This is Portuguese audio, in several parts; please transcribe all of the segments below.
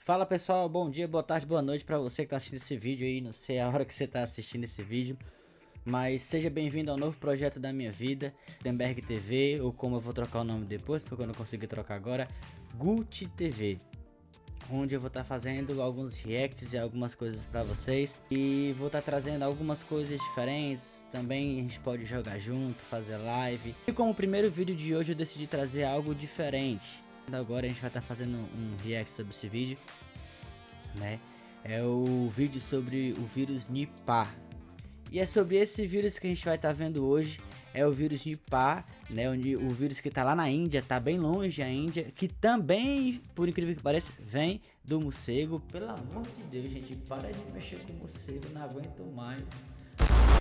Fala pessoal, bom dia, boa tarde, boa noite pra você que tá assistindo esse vídeo aí. Não sei a hora que você tá assistindo esse vídeo, mas seja bem-vindo ao novo projeto da minha vida, Gutenberg TV, ou como eu vou trocar o nome depois, porque eu não consegui trocar agora, Gucci TV, onde eu vou estar fazendo alguns reacts e algumas coisas pra vocês, e vou estar trazendo algumas coisas diferentes. Também a gente pode jogar junto, fazer live. E como primeiro vídeo de hoje eu decidi trazer algo diferente. Agora a gente vai estar fazendo um react sobre esse vídeo, né? É o vídeo sobre o vírus Nipah. E é sobre esse vírus que a gente vai estar vendo hoje. É o vírus Nipah, né? O vírus que tá lá na Índia, tá bem longe a Índia, que também, por incrível que pareça, vem do morcego. Pelo amor de Deus, gente, para de mexer com o morcego, não aguento mais.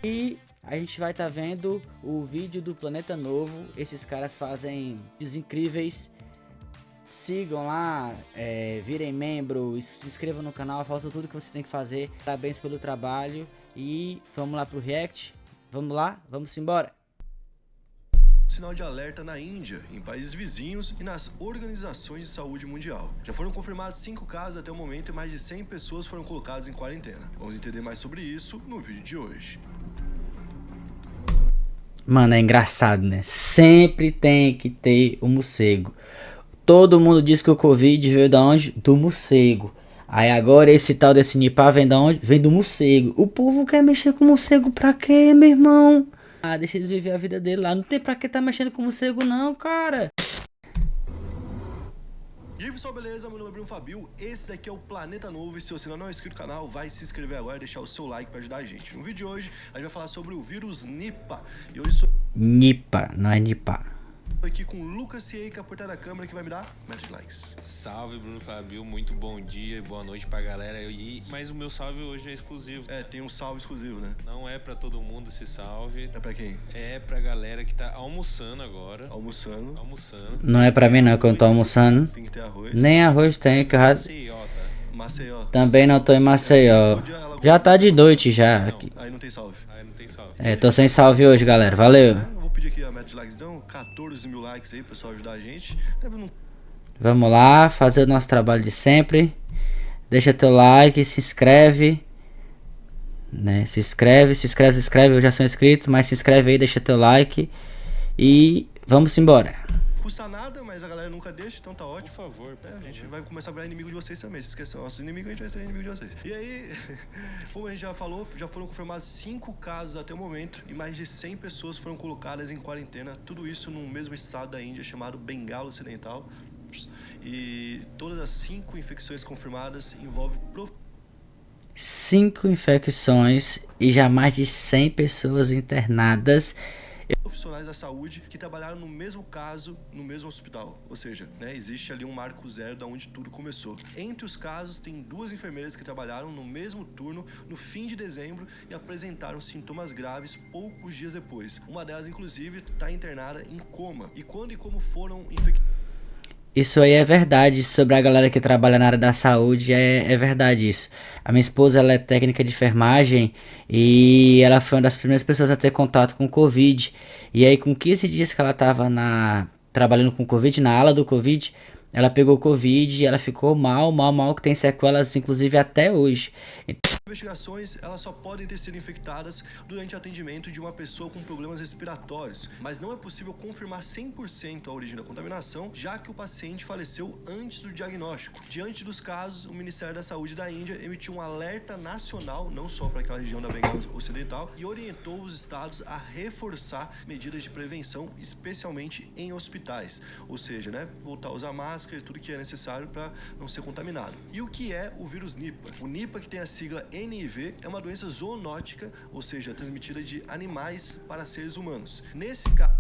E a gente vai estar vendo o vídeo do Planeta Novo. Esses caras fazem vídeos incríveis. Sigam lá, virem membro, se inscrevam no canal, façam tudo que você tem que fazer. Parabéns pelo trabalho e vamos lá pro react. Vamos lá, vamos embora. Sinal de alerta na Índia, em países vizinhos e nas organizações de saúde mundial. Já foram confirmados 5 casos até o momento e mais de 100 pessoas foram colocadas em quarentena. Vamos entender mais sobre isso no vídeo de hoje. Mano, é engraçado, né? Sempre tem que ter o morcego. Todo mundo diz que o Covid veio da onde? Do morcego. Aí agora esse tal desse Nipah vem da onde? Vem do morcego. O povo quer mexer com morcego pra quê, meu irmão? Ah, deixa eles viver a vida dele lá. Não tem pra que tá mexendo com morcego não, cara. E aí pessoal, beleza? Meu nome é Bruno Fabio, esse daqui é o Planeta Novo e se você ainda não é inscrito no canal, vai se inscrever agora e deixar o seu like pra ajudar a gente. No vídeo de hoje, a gente vai falar sobre o vírus Nipah. E hoje sou... Nipah, não é Nipah. Tô aqui com o Lucas Cieca por trás da câmera que vai me dar mais likes. Salve Bruno Fabio, muito bom dia e boa noite pra galera. Mas o meu salve hoje é exclusivo. Tem um salve exclusivo, né? Não é pra todo mundo esse salve. É pra quem? É pra galera que tá almoçando agora. Almoçando. Não é pra mim não, que eu não tô almoçando. Tem que ter arroz. Nem arroz tem, que eu Maceió, tá? Maceió. também não tô em Maceió. Já tá de noite já. Não. Aqui. Aí não tem salve. Aí não tem salve. Tô sem salve hoje, galera. Valeu. Eu vou pedir aqui a meta de likes então, 14 mil likes aí, pessoal, ajudar a gente. Vamos lá, fazer o nosso trabalho de sempre. Deixa teu like, se inscreve, né? Se inscreve. Eu já sou inscrito, mas se inscreve aí, deixa teu like e vamos embora. Custa nada, mas a galera nunca deixa, então tá ótimo. Por favor, A gente vai começar a virar inimigo de vocês também. Se esqueçam, nossos inimigos, a gente vai ser inimigo de vocês. E aí, como a gente já falou, já foram confirmados 5 casos até o momento e mais de 100 pessoas foram colocadas em quarentena. Tudo isso no mesmo estado da Índia chamado Bengala Ocidental. E todas as 5 infecções confirmadas envolvem 5 infecções e já mais de 100 pessoas internadas. profissionais da saúde que trabalharam no mesmo caso, no mesmo hospital. Ou seja, né, existe ali um marco zero da onde tudo começou. Entre os casos, tem 2 enfermeiras que trabalharam no mesmo turno no fim de dezembro e apresentaram sintomas graves poucos dias depois. Uma delas, inclusive, está internada em coma. E quando e como foram infectadas? Isso aí é verdade, sobre a galera que trabalha na área da saúde, é verdade isso. A minha esposa, ela é técnica de enfermagem e ela foi uma das primeiras pessoas a ter contato com o Covid. E aí com 15 dias que ela tava trabalhando com o Covid, na ala do Covid, ela pegou o Covid e ela ficou mal, que tem sequelas inclusive até hoje. Investigações, elas só podem ter sido infectadas durante o atendimento de uma pessoa com problemas respiratórios, mas não é possível confirmar 100% a origem da contaminação, já que o paciente faleceu antes do diagnóstico. Diante dos casos, o Ministério da Saúde da Índia emitiu um alerta nacional, não só para aquela região da Bengala Ocidental, e orientou os estados a reforçar medidas de prevenção, especialmente em hospitais, ou seja, né, voltar a usar máscara e tudo que é necessário para não ser contaminado. E o que é o vírus Nipah? O Nipah, que tem a sigla NIV, é uma doença zoonótica, ou seja, transmitida de animais para seres humanos. Nesse caso,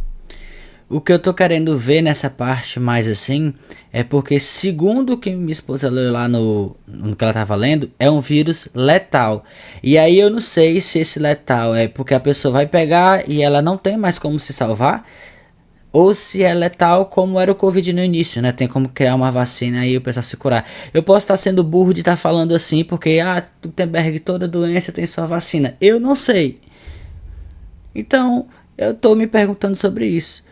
o que eu tô querendo ver nessa parte mais assim, é porque segundo o que minha esposa leu lá no que ela tava lendo, é um vírus letal. E aí eu não sei se esse letal é porque a pessoa vai pegar e ela não tem mais como se salvar, ou se é letal como era o Covid no início, né? Tem como criar uma vacina e o pessoal se curar. Eu posso estar sendo burro de estar falando assim, porque Gutenberg, toda doença tem sua vacina. Eu não sei. Então, eu tô me perguntando sobre isso.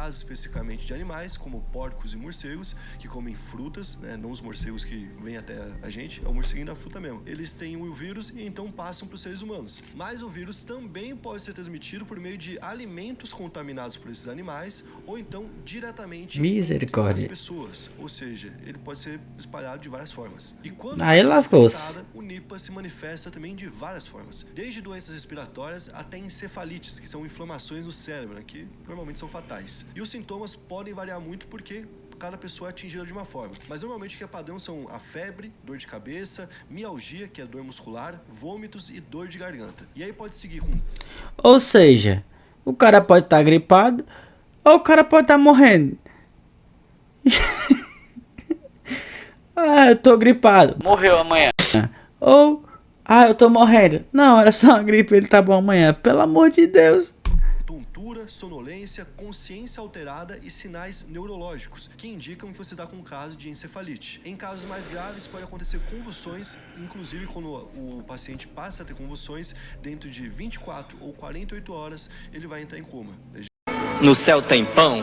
casos especificamente de animais, como porcos e morcegos, que comem frutas, né? Não os morcegos que vêm até a gente, é o morceguinho da fruta mesmo. Eles têm o vírus e então passam para os seres humanos. Mas o vírus também pode ser transmitido por meio de alimentos contaminados por esses animais, ou então diretamente Misericórdia. entre as pessoas. Ou seja, ele pode ser espalhado de várias formas. E quando Aí lascou-se. o Nipah se manifesta também de várias formas, desde doenças respiratórias até encefalites, que são inflamações no cérebro, né, que normalmente são fatais. E os sintomas podem variar muito porque cada pessoa é atingida de uma forma. Mas normalmente o que é padrão são a febre, dor de cabeça, mialgia, que é dor muscular, vômitos e dor de garganta. E aí pode seguir com... Ou seja, o cara pode estar gripado ou o cara pode estar morrendo. Ah, eu tô gripado. Morreu amanhã. Ou, ah, eu tô morrendo. Não, era só uma gripe, ele tá bom amanhã. Pelo amor de Deus. tontura, sonolência, consciência alterada e sinais neurológicos, que indicam que você está com um caso de encefalite. Em casos mais graves, pode acontecer convulsões, inclusive quando o paciente passa a ter convulsões, dentro de 24 ou 48 horas, ele vai entrar em coma. No céu tem pão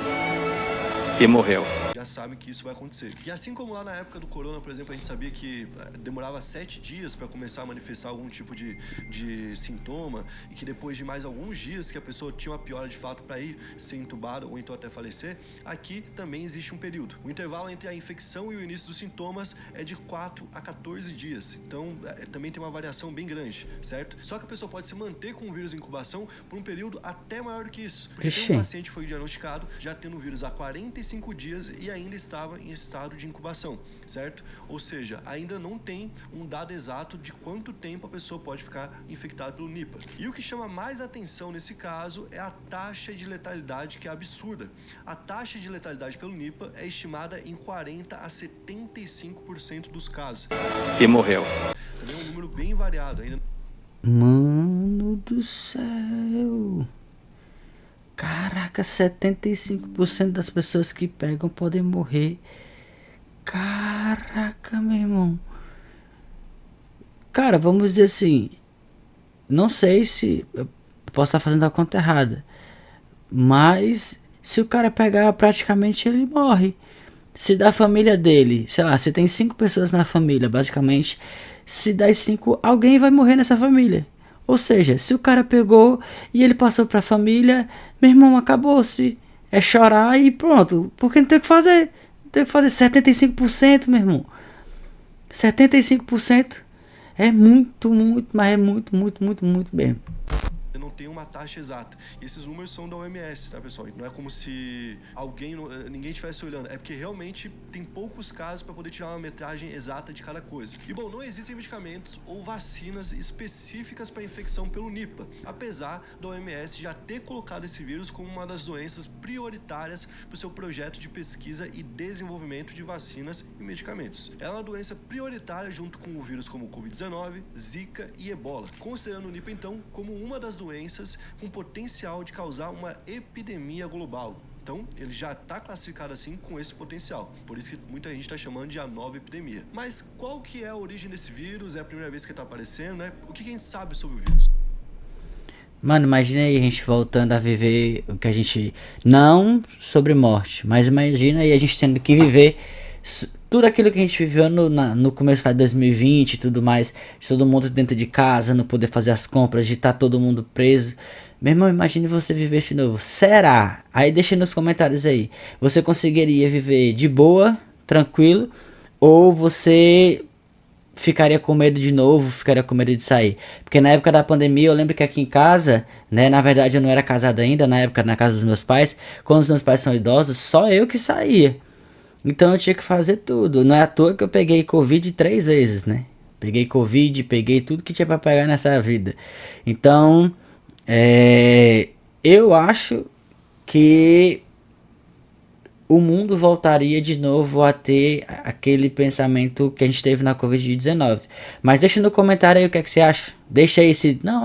e morreu. Já sabem que isso vai acontecer. E assim como lá na época do corona, por exemplo, a gente sabia que demorava 7 dias para começar a manifestar algum tipo de sintoma, e que depois de mais alguns dias que a pessoa tinha uma piora de fato para ir ser entubada ou então até falecer, aqui também existe um período. O intervalo entre a infecção e o início dos sintomas é de 4 a 14 dias. Então, também tem uma variação bem grande, certo? Só que a pessoa pode se manter com o vírus em incubação por um período até maior do que isso. Porque tem um paciente que foi diagnosticado já tendo o vírus há 45 dias e ainda estava em estado de incubação, certo? Ou seja, ainda não tem um dado exato de quanto tempo a pessoa pode ficar infectada pelo Nipah. E o que chama mais atenção nesse caso é a taxa de letalidade, que é absurda. A taxa de letalidade pelo Nipah é estimada em 40 a 75% dos casos. E morreu. Também é um número bem variado ainda. Mano do céu. Caraca, 75% das pessoas que pegam podem morrer. Caraca, meu irmão. Cara, vamos dizer assim. Não sei se eu posso estar fazendo a conta errada. Mas se o cara pegar, praticamente ele morre. Se da família dele, sei lá, se tem 5 pessoas na família, basicamente, se das 5, alguém vai morrer nessa família. Ou seja, se o cara pegou e ele passou pra família, meu irmão, acabou-se. É chorar e pronto. Porque não tem o que fazer. Não tem o que fazer. 75%, meu irmão. 75% é muito, mas é muito mesmo. Não tem uma taxa exata. E esses números são da OMS, tá, pessoal? Não é como se ninguém estivesse olhando. É porque realmente tem poucos casos para poder tirar uma metragem exata de cada coisa. E bom, não existem medicamentos ou vacinas específicas para infecção pelo Nipah, apesar da OMS já ter colocado esse vírus como uma das doenças prioritárias para o seu projeto de pesquisa e desenvolvimento de vacinas e medicamentos. Ela é uma doença prioritária junto com o vírus como o Covid-19, Zika e Ebola, considerando o Nipah então como uma das doenças com potencial de causar uma epidemia global. Então, ele já está classificado assim com esse potencial. Por isso que muita gente está chamando de a nova epidemia. Mas qual que é a origem desse vírus? É a primeira vez que está aparecendo, né? O que a gente sabe sobre o vírus? Mano, imagina aí a gente voltando a viver o que a gente... Não sobre morte, mas imagina aí a gente tendo que viver tudo aquilo que a gente viveu no começo de 2020 e tudo mais, de todo mundo dentro de casa, não poder fazer as compras, de estar todo mundo preso. Meu irmão, imagine você viver isso de novo. Será? Aí deixa nos comentários aí. Você conseguiria viver de boa, tranquilo, ou você ficaria com medo de novo, ficaria com medo de sair? Porque na época da pandemia, eu lembro que aqui em casa, né, na verdade eu não era casado ainda, na época na casa dos meus pais, quando os meus pais são idosos, só eu que saía. Então eu tinha que fazer tudo. Não é à toa que eu peguei Covid 3 vezes, né? Peguei Covid, peguei tudo que tinha pra pegar nessa vida. Então, eu acho que o mundo voltaria de novo a ter aquele pensamento que a gente teve na Covid-19. Mas deixa no comentário aí o que é que você acha. Deixa aí se... Não,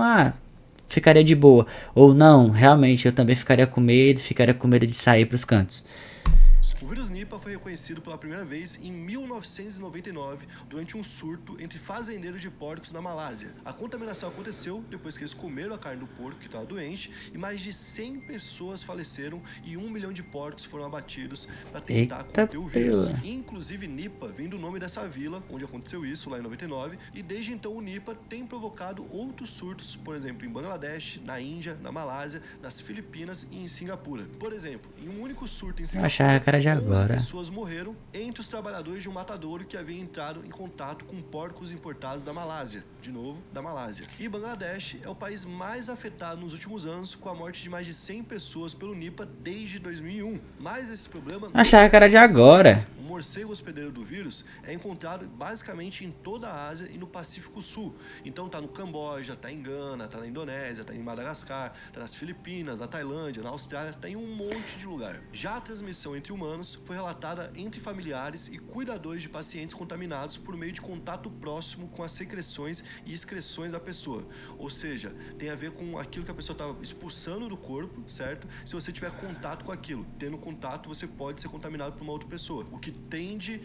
ficaria de boa. Ou não, realmente, eu também ficaria com medo de sair pros cantos. O vírus Nipah foi reconhecido pela primeira vez em 1999 durante um surto entre fazendeiros de porcos na Malásia. A contaminação aconteceu depois que eles comeram a carne do porco que estava doente e mais de 100 pessoas faleceram e 1 milhão de porcos foram abatidos para tentar conter o vírus. Inclusive Nipah vem do nome dessa vila onde aconteceu isso lá em 99 e desde então o Nipah tem provocado outros surtos, por exemplo, em Bangladesh, na Índia, na Malásia, nas Filipinas e em Singapura. Por exemplo, em um único surto em Singapura, Achava que era de 11 agora. pessoas morreram entre os trabalhadores de um matadouro que havia entrado em contato com porcos importados da Malásia. De novo, da Malásia. E Bangladesh é o país mais afetado nos últimos anos, com a morte de mais de 100 pessoas pelo Nipah desde 2001. Mas esse problema... Achava que era de agora. O morcego hospedeiro do vírus é encontrado basicamente em toda a Ásia e no Pacífico Sul. Então tá no Camboja, tá em Gana, tá na Indonésia, tá em Madagascar, tá nas Filipinas, na Tailândia, na Austrália, tá em um monte de lugar. Já a transmissão entre humanos foi relatada entre familiares e cuidadores de pacientes contaminados por meio de contato próximo com as secreções e excreções da pessoa. Ou seja, tem a ver com aquilo que a pessoa está expulsando do corpo, certo? Se você tiver contato com aquilo, tendo contato, você pode ser contaminado por uma outra pessoa, o que tende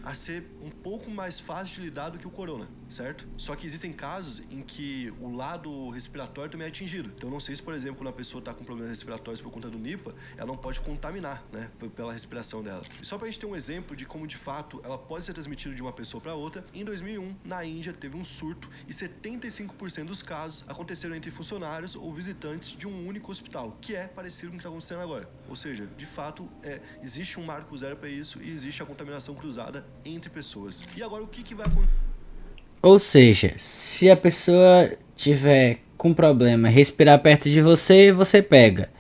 a ser um pouco mais fácil de lidar do que o corona, certo? Só que existem casos em que o lado respiratório também é atingido. Então não sei se, por exemplo, quando a pessoa está com problemas respiratórios por conta do Nipah, ela não pode contaminar, né, pela respiração dela. E só pra gente ter um exemplo de como de fato ela pode ser transmitida de uma pessoa para outra, em 2001, na Índia, teve um surto e 75% dos casos aconteceram entre funcionários ou visitantes de um único hospital, que é parecido com o que está acontecendo agora. Ou seja, de fato, existe um marco zero para isso e existe a contaminação cruzada entre pessoas. E agora o que vai acontecer? Ou seja, se a pessoa tiver com problema respirar perto de você, você pega.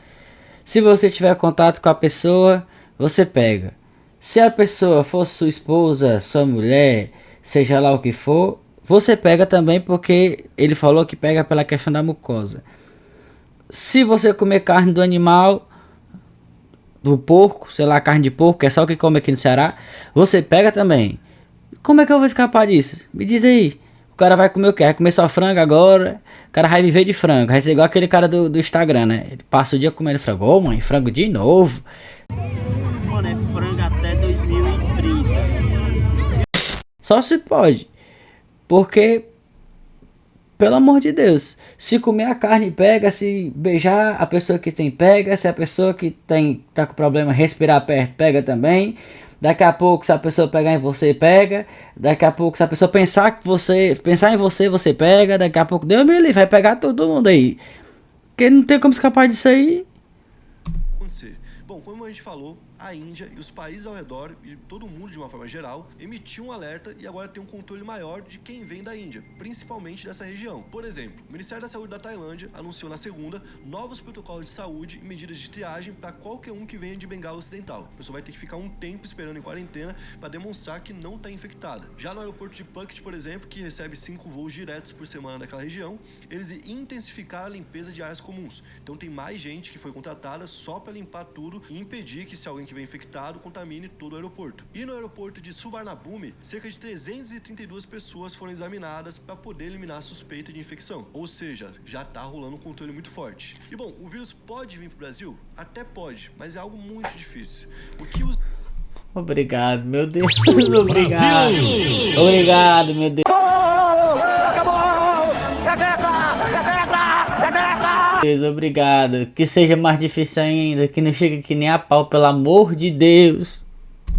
Se você tiver contato com a pessoa, você pega. Se a pessoa for sua esposa, sua mulher, seja lá o que for, você pega também, porque ele falou que pega pela questão da mucosa. Se você comer carne do animal, do porco, sei lá, carne de porco, que é só o que come aqui no Ceará, você pega também. Como é que eu vou escapar disso? Me diz aí. O cara vai comer o quê? Vai comer só frango agora? O cara vai viver de frango. Vai ser igual aquele cara do Instagram, né? Ele passa o dia comendo frango. Ô, mãe, frango de novo. Mano, é frango até 2030. Só se pode. Porque, pelo amor de Deus, se comer a carne pega, se beijar a pessoa que tem pega, se a pessoa que tá com problema respirar perto pega também. Daqui a pouco, se a pessoa pegar em você, pega. Daqui a pouco, se a pessoa pensar em você, você pega. Daqui a pouco, Deus me livre, vai pegar todo mundo aí. Porque não tem como escapar disso aí. Bom, como a gente falou, a Índia e os países ao redor e todo mundo de uma forma geral emitiu um alerta e agora tem um controle maior de quem vem da Índia, principalmente dessa região. Por exemplo, o Ministério da Saúde da Tailândia anunciou na segunda novos protocolos de saúde e medidas de triagem para qualquer um que venha de Bengala Ocidental. A pessoa vai ter que ficar um tempo esperando em quarentena para demonstrar que não está infectada. Já no aeroporto de Phuket, por exemplo, que recebe 5 voos diretos por semana daquela região, eles intensificaram a limpeza de áreas comuns. Então tem mais gente que foi contratada só para limpar tudo e impedir que se alguém que vem infectado contamine todo o aeroporto. E no aeroporto de Suvarnabhumi, cerca de 332 pessoas foram examinadas para poder eliminar a suspeita de infecção. Ou seja, já está rolando um controle muito forte. E bom, o vírus pode vir para o Brasil? Até pode, mas é algo muito difícil. O que os... Obrigado, meu Deus. Obrigado. Obrigado, meu Deus. Obrigado. Que seja mais difícil ainda. Que não chegue que nem a pau, pelo amor de Deus.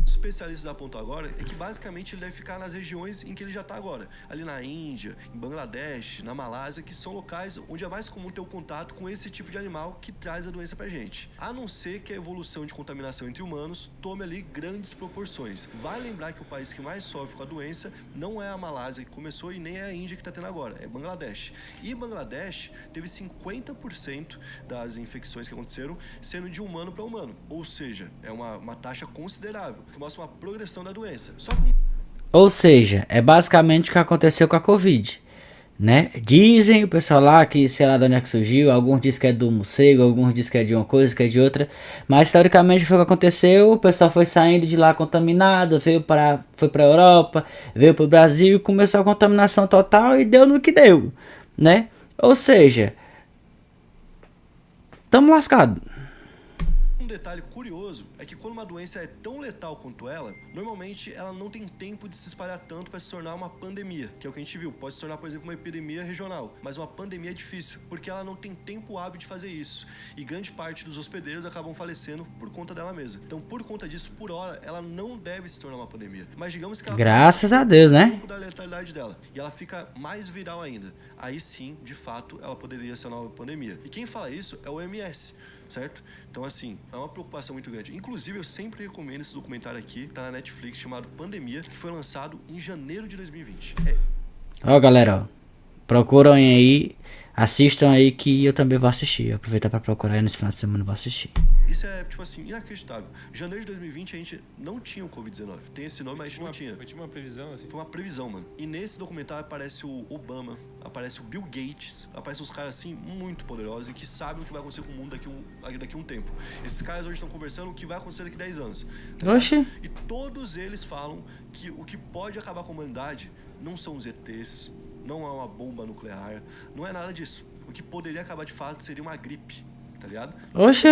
Especialistas apontam agora é que basicamente ele deve ficar nas regiões em que ele já está agora, ali na Índia, em Bangladesh, na Malásia, que são locais onde é mais comum ter o contato com esse tipo de animal que traz a doença pra gente. A não ser que a evolução de contaminação entre humanos tome ali grandes proporções. Vale lembrar que o país que mais sofre com a doença não é a Malásia que começou e nem é a Índia que está tendo agora, é Bangladesh. E Bangladesh teve 50% das infecções que aconteceram sendo de humano para humano, ou seja, é uma taxa considerável, que mostra uma progressão da doença. Ou seja, é basicamente o que aconteceu com a Covid, né? Dizem o pessoal lá que sei lá de onde é que surgiu, alguns dizem que é do morcego, alguns dizem que é de uma coisa, que é de outra, mas teoricamente foi o que aconteceu, o pessoal foi saindo de lá contaminado, foi para a Europa, veio para o Brasil, começou a contaminação total e deu no que deu, né? Ou seja, estamos lascados. Um detalhe curioso é que quando uma doença é tão letal quanto ela, normalmente ela não tem tempo de se espalhar tanto para se tornar uma pandemia, que é o que a gente viu. Pode se tornar, por exemplo, uma epidemia regional, mas uma pandemia é difícil, porque ela não tem tempo hábil de fazer isso. E grande parte dos hospedeiros acabam falecendo por conta dela mesma. Então, por conta disso, por hora, ela não deve se tornar uma pandemia. Mas digamos que ela Graças a Deus, né? um pouco da letalidade dela e ela fica mais viral ainda. Aí sim, de fato, ela poderia ser uma nova pandemia. E quem fala isso é o OMS, certo? Então, assim, é uma preocupação muito grande. Inclusive, eu sempre recomendo esse documentário aqui, tá na Netflix, chamado Pandemia, que foi lançado em janeiro de 2020. Ó, galera, ó. Procuram aí, assistam aí que eu também vou assistir. Aproveitar pra procurar aí nesse final de semana, eu vou assistir. Isso é, tipo assim, inacreditável. Em janeiro de 2020 a gente não tinha o Covid-19. Tem esse nome, mas a gente não tinha. Foi tipo uma previsão, assim? Foi uma previsão, mano. E nesse documentário aparece o Obama, aparece o Bill Gates, aparecem uns caras assim muito poderosos e que sabem o que vai acontecer com o mundo daqui a um tempo. Esses caras hoje estão conversando o que vai acontecer daqui a 10 anos. Oxi. E todos eles falam que o que pode acabar com a humanidade não são os ETs, não é uma bomba nuclear, não é nada disso. O que poderia acabar de fato seria uma gripe, tá ligado? Oxi.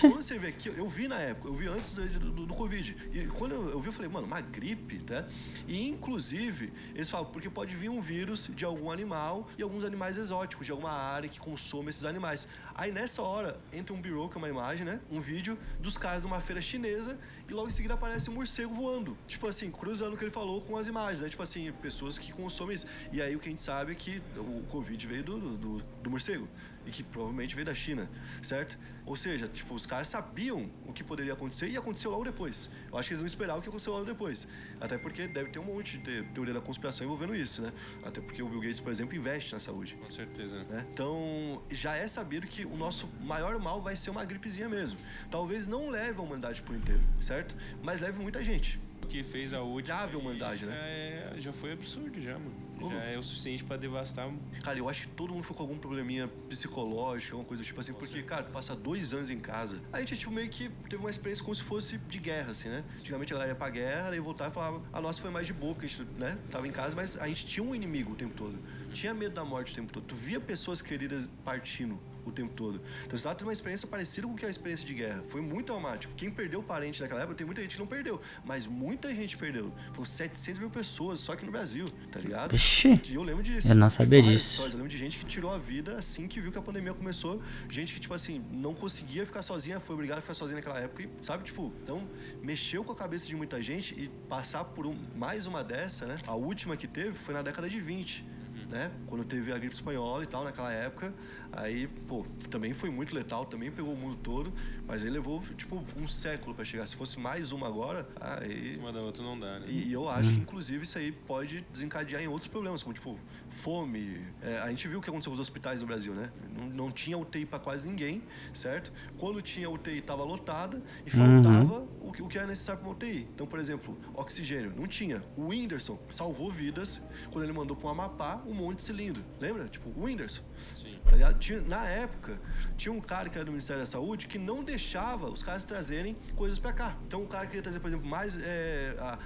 Quando você vê aqui, eu vi na época, eu vi antes do Covid. E quando eu vi, eu falei, mano, uma gripe, tá? E inclusive, eles falam, porque pode vir um vírus de algum animal e alguns animais exóticos, de alguma área que consome esses animais. Aí nessa hora, entra um B-roll, que é uma imagem, né? Um vídeo dos caras numa feira chinesa e logo em seguida aparece um morcego voando. Tipo assim, cruzando o que ele falou com as imagens, né? Tipo assim, pessoas que consomem isso. E aí o que a gente sabe é que o Covid veio do morcego. E que provavelmente veio da China, certo? Ou seja, tipo, os caras sabiam o que poderia acontecer e aconteceu logo depois. Eu acho que eles vão esperar o que aconteceu logo depois. Até porque deve ter um monte de teoria da conspiração envolvendo isso, né? Até porque o Bill Gates, por exemplo, investe na saúde. Com certeza. Né? Então, já é sabido que o nosso maior mal vai ser uma gripezinha mesmo. Talvez não leve a humanidade por inteiro, certo? Mas leve muita gente. O que fez a última... Grave a humanidade, né? Já foi absurdo, já, mano. Já é o suficiente pra devastar. Cara, eu acho que todo mundo ficou com algum probleminha psicológico, alguma coisa tipo assim, porque, cara, passar 2 anos em casa, a gente, tipo, meio que teve uma experiência como se fosse de guerra, assim, né? Antigamente a galera ia pra guerra, aí voltava e falava, a nossa foi mais de boa, porque a gente, né, tava em casa, mas a gente tinha um inimigo o tempo todo. Tinha medo da morte o tempo todo. Tu via pessoas queridas partindo o tempo todo. Então você tava tendo uma experiência parecida com o que é a experiência de guerra. Foi muito traumático. Quem perdeu parente naquela época, tem muita gente que não perdeu, mas muita gente perdeu. Foram 700 mil pessoas só aqui no Brasil, tá ligado? Vixe. E eu lembro disso. Eu não sabia Várias disso. histórias. Eu lembro de gente que tirou a vida assim que viu que a pandemia começou. Gente que, tipo assim, não conseguia ficar sozinha, foi obrigada a ficar sozinha naquela época. E, sabe, tipo, então mexeu com a cabeça de muita gente e passar por mais uma dessa, né? A última que teve foi na década de 20. Né? Quando teve a gripe espanhola e tal, naquela época, aí, pô, também foi muito letal, também pegou o mundo todo, mas aí levou, tipo, um século pra chegar. Se fosse mais uma agora, aí... Uma da outra não dá, né? E eu acho que, inclusive, isso aí pode desencadear em outros problemas, como, tipo, fome. A gente viu o que aconteceu com os hospitais no Brasil, né? Não tinha UTI pra quase ninguém, certo? Quando tinha UTI, tava lotada e faltava o que era necessário pra uma UTI. Então, por exemplo, oxigênio, não tinha. O Whindersson salvou vidas quando ele mandou pro Amapá um monte de cilindro. Lembra? Tipo, o Whindersson. Sim. Tá ligado? Na época, tinha um cara que era do Ministério da Saúde que não deixava os caras trazerem coisas pra cá. Então o cara queria trazer, por exemplo, mais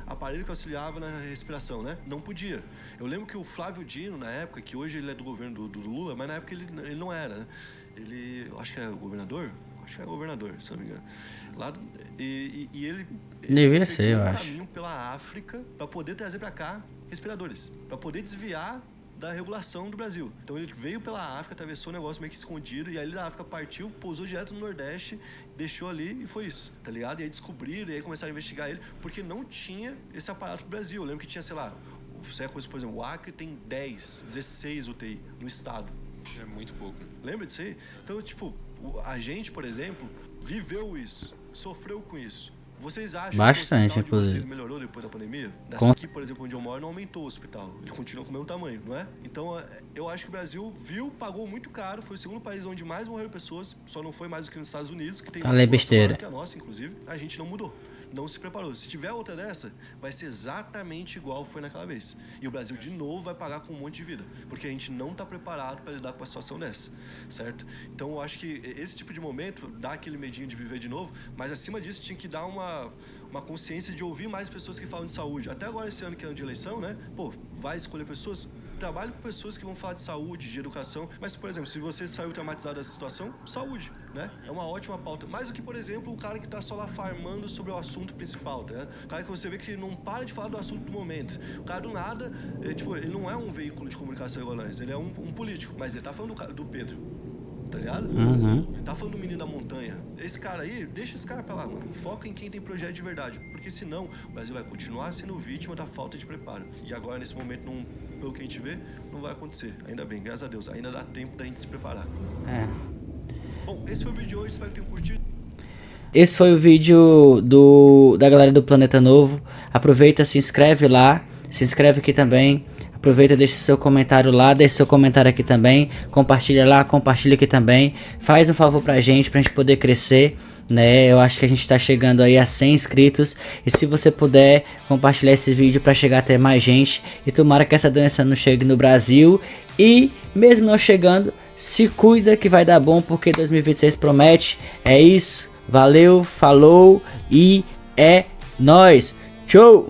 aparelho que auxiliava na respiração, né? Não podia. Eu lembro que o Flávio Dino, na época, que hoje ele é do governo do Lula, mas na época ele não era, né? Ele, eu acho que é governador? Acho que é governador, se não me engano. Lá, e ele Devia ser, eu acho. caminho pela África para poder trazer para cá respiradores, para poder desviar da regulação do Brasil. Então ele veio pela África, atravessou o negócio meio que escondido, e aí da África partiu, pousou direto no Nordeste, deixou ali e foi isso, tá ligado? E aí descobriram, e aí começaram a investigar ele, porque não tinha esse aparato pro Brasil. Eu lembro que tinha, sei lá, por exemplo, o Acre tem 10, 16 UTI no estado. É muito pouco. Lembra disso aí? Então, tipo, a gente, por exemplo, viveu isso, sofreu com isso. Vocês acham bastante, que o hospital de vocês inclusive. melhorou depois da pandemia? Com- Aqui, por exemplo, onde eu moro, não aumentou o hospital. Ele continua com o mesmo tamanho, não é? Então, eu acho que o Brasil viu, pagou muito caro. Foi o segundo país onde mais morreram pessoas. Só não foi mais do que nos Estados Unidos, que tem Falei uma população besteira. maior que a nossa, inclusive. A gente não mudou. Não se preparou. Se tiver outra dessa, vai ser exatamente igual foi naquela vez. E o Brasil, de novo, vai pagar com um monte de vida. Porque a gente não está preparado para lidar com uma situação dessa, certo? Então, eu acho que esse tipo de momento dá aquele medinho de viver de novo, mas acima disso tinha que dar uma consciência de ouvir mais pessoas que falam de saúde. Até agora, esse ano que é ano de eleição, né? Pô, vai escolher pessoas, trabalhe com pessoas que vão falar de saúde, de educação. Mas, por exemplo, se você saiu traumatizado dessa situação, saúde, né? É uma ótima pauta. Mais do que, por exemplo, o cara que tá só lá farmando sobre o assunto principal, tá? O cara que você vê que não para de falar do assunto do momento. O cara do nada, ele não é um veículo de comunicação igual nós, ele é um político, mas ele tá falando do Pedro. Tá ligado? Tá falando do menino da montanha. Esse cara aí, deixa esse cara pra lá, mano. Foca em quem tem projeto de verdade. Porque senão, o Brasil vai continuar sendo vítima da falta de preparo. E agora, nesse momento, pelo que a gente vê, não vai acontecer. Ainda bem, graças a Deus. Ainda dá tempo da gente se preparar. Bom, esse foi o vídeo de hoje. Espero que tenham curtido. Esse foi o vídeo da galera do Planeta Novo. Aproveita, se inscreve lá. Se inscreve aqui também. Aproveita, deixa seu comentário lá, deixa seu comentário aqui também, compartilha lá, compartilha aqui também, faz um favor pra gente poder crescer, né? Eu acho que a gente tá chegando aí a 100 inscritos, e se você puder compartilhar esse vídeo pra chegar até mais gente, e tomara que essa doença não chegue no Brasil, e mesmo não chegando, se cuida que vai dar bom, porque 2026 promete. É isso, valeu, falou, e é nóis, tchau!